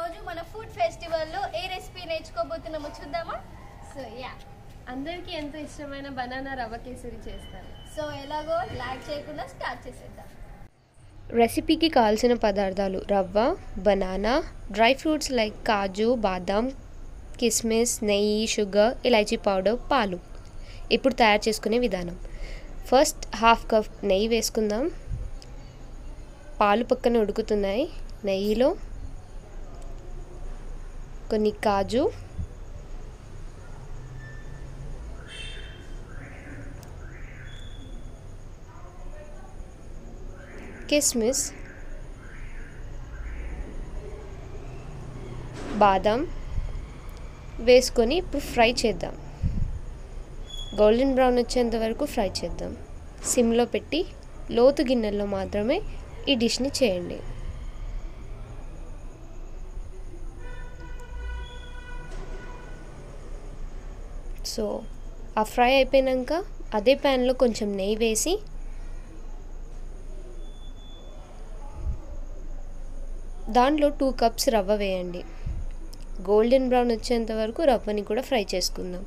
రోజు మన ఫుడ్ ఫెస్టివల్లో ఏ రెసిపీ నేర్చుకోబోతున్నామో చూద్దామా? సో అందరికీ ఎంతో ఇష్టమైన బనానా రవ్వ కేసరి చేస్తాను. సో ఎలాగో లాగ్ చేయకుండా స్టార్ట్ చేసేద్దాం. రెసిపీకి కావాల్సిన పదార్థాలు: రవ్వ, బనానా, డ్రై ఫ్రూట్స్ లైక్ కాజు, బాదాం, కిస్మిస్, నెయ్యి, షుగర్, ఇలాచీ పౌడర్, పాలు. ఇప్పుడు తయారు చేసుకునే విధానం: ఫస్ట్ హాఫ్ కప్ నెయ్యి వేసుకుందాం. పాలు పక్కన ఉడుకుతున్నాయి. నెయ్యిలో కొన్ని కాజు, కిస్మిస్, బాదం వేసుకొని ఇప్పుడు ఫ్రై చేద్దాం. గోల్డెన్ బ్రౌన్ వచ్చేంత వరకు ఫ్రై చేద్దాం. సిమ్లో పెట్టి లోతు గిన్నెల్లో మాత్రమే ఈ డిష్ని చేయండి. సో ఆ ఫ్రై అయిపోయాక అదే ప్యాన్లో కొంచెం నెయ్యి వేసి దాంట్లో 2 కప్స్ రవ్వ వేయండి. గోల్డెన్ బ్రౌన్ వచ్చేంత వరకు రవ్వని కూడా ఫ్రై చేసుకుందాం.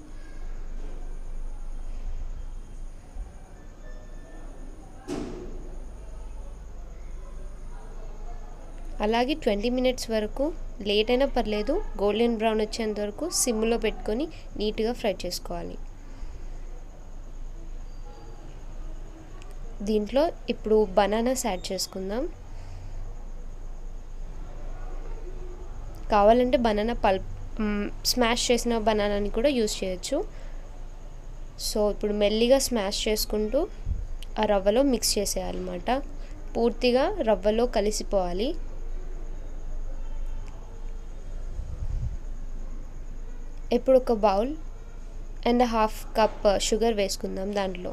అలాగే 20 మినిట్స్ వరకు, లేట్ అయినా పర్లేదు, గోల్డెన్ బ్రౌన్ వచ్చేంత వరకు సిమ్లో పెట్టుకొని నీట్గా ఫ్రై చేసుకోవాలి. దీంట్లో ఇప్పుడు బనానాస్ యాడ్ చేసుకుందాం. కావాలంటే బనానా పల్ప్ స్మాష్ చేసిన బనానాని కూడా యూస్ చేయొచ్చు. సో ఇప్పుడు మెల్లిగా స్మాష్ చేసుకుంటూ ఆ రవ్వలో మిక్స్ చేసేయాలన్నమాట. పూర్తిగా రవ్వలో కలిసిపోవాలి. ఇప్పుడు ఒక bowl and half cup sugar వేసుకుందాం. దాంట్లో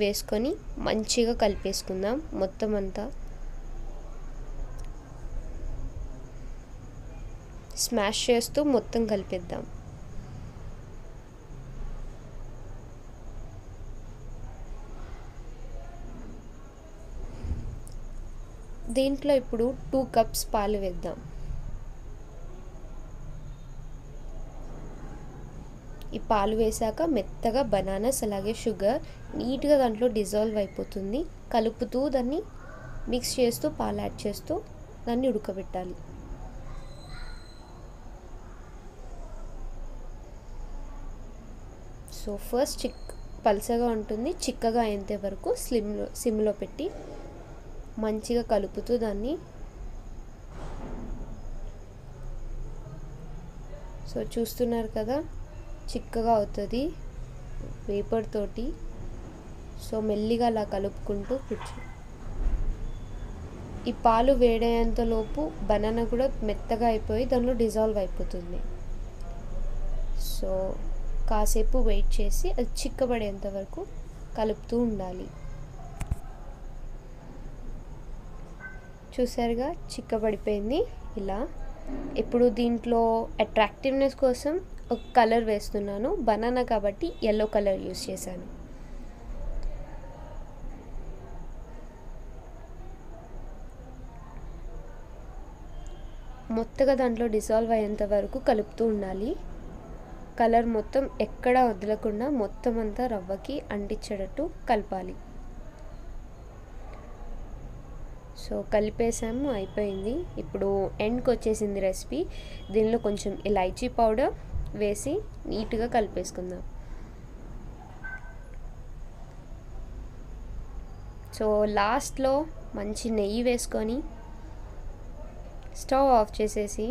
వేసుకొని మంచిగా కలిపేసుకుందాం. మొత్తం అంతా స్మాష్ చేస్తూ మొత్తం కలిపేద్దాం. దీంట్లో ఇప్పుడు 2 కప్స్ పాలు వేద్దాం. ఈ పాలు వేసాక మెత్తగా బనానాస్ అలాగే షుగర్ నీట్గా దాంట్లో డిజాల్వ్ అయిపోతుంది. కలుపుతూ దాన్ని మిక్స్ చేస్తూ పాలు యాడ్ చేస్తూ దాన్ని ఉడకబెట్టాలి. సో ఫస్ట్ పల్చగా ఉంటుంది, చిక్కగా అయ్యేంత వరకు సిమ్లో పెట్టి మంచిగా కలుపుతూ దాన్ని సో చూస్తున్నారు కదా, చిక్కగా అవుతుంది వేపర్ తోటి. సో మెల్లిగా అలా కలుపుకుంటూ ఈ పాలు వేడయ్యేంతలోపు బనానా కూడా మెత్తగా అయిపోయి దానిలో డిజాల్వ్ అయిపోతుంది. సో కాసేపు వెయిట్ చేసి అది చిక్కబడేంత వరకు కలుపుతూ ఉండాలి. చూసారుగా, చిక్కబడిపోయింది ఇలా. ఇప్పుడు దీంట్లో అట్రాక్టివ్నెస్ కోసం ఒక కలర్ వేస్తున్నాను. బనానా కాబట్టి ఎల్లో కలర్ యూస్ చేశాను. మొత్తగా దాంట్లో డిసాల్వ్ అయ్యేంత వరకు కలుపుతూ ఉండాలి. కలర్ మొత్తం ఎక్కడా వదలకుండా మొత్తం అంతా రవ్వకి అంటించేటట్టు కలపాలి. సో కలిపేసాము, అయిపోయింది. ఇప్పుడు ఎండ్కి వచ్చేసింది రెసిపీ. దీనిలో కొంచెం ఇలాచీ పౌడర్ వేసి నీట్గా కలిపేసుకుందాం. సో లాస్ట్లో మంచి నెయ్యి వేసుకొని స్టవ్ ఆఫ్ చేసేసి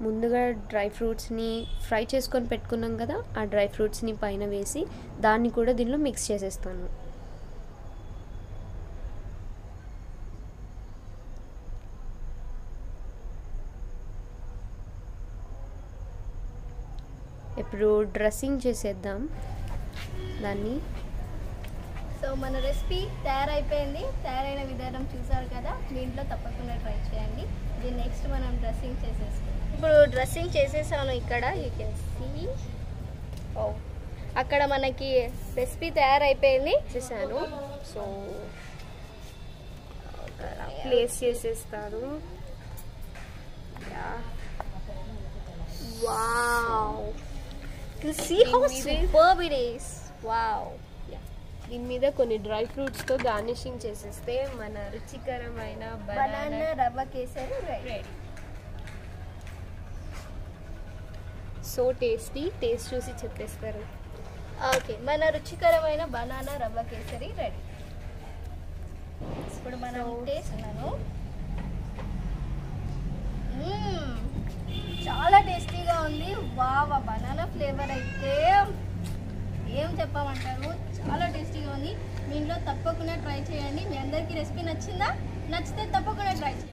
ముందుగా డ్రై ఫ్రూట్స్ని ఫ్రై చేసుకొని పెట్టుకున్నాం కదా, ఆ డ్రై ఫ్రూట్స్ని పైన వేసి దాన్ని కూడా దీనిలో మిక్స్ చేసేస్తాను. ఇప్పుడు డ్రెస్సింగ్ చేసేద్దాం దాన్ని. సో మన రెసిపీ తయారైపోయింది. తయారైన విధానం చూసారు కదా, మీ ఇంట్లో తప్పకుండా ట్రై చేయండి. ఇది నెక్స్ట్ నెక్స్ట్ మనం డ్రెస్సింగ్ చేసేసుకుంటాం. ఇప్పుడు డ్రెస్సింగ్ చేసేసాను ఇక్కడ, యూ కెన్ సీ. ఓ అక్కడ మనకి రెసిపీ తయారైపోయింది. చేశాను. సో ప్లేస్ చేసేస్తాను. Wow, you see how superb it is. Wow. దీని మీద కొన్ని డ్రై ఫ్రూట్స్తో గార్నిషింగ్ చేసేస్తే మన రుచికరమైన బనానా రవ్వ kesari ready. So tasty. Taste చూసి చెప్పేస్తారు. ఓకే, మన రుచికరమైన బనానా రవ్వ కేసరి రెడీ. ఇప్పుడు మనం టేస్ట్ ఉన్నాను. చాలా టేస్టీగా ఉంది. వావ్, బనానా ఫ్లేవర్ అయితే ఏం చెప్పమంటారు, చాలా టేస్టీగా ఉంది. మీ ఇంట్లో తప్పకుండా ట్రై చేయండి. మీ అందరికీ రెసిపీ నచ్చిందా? నచ్చితే తప్పకుండా ట్రై చేయండి.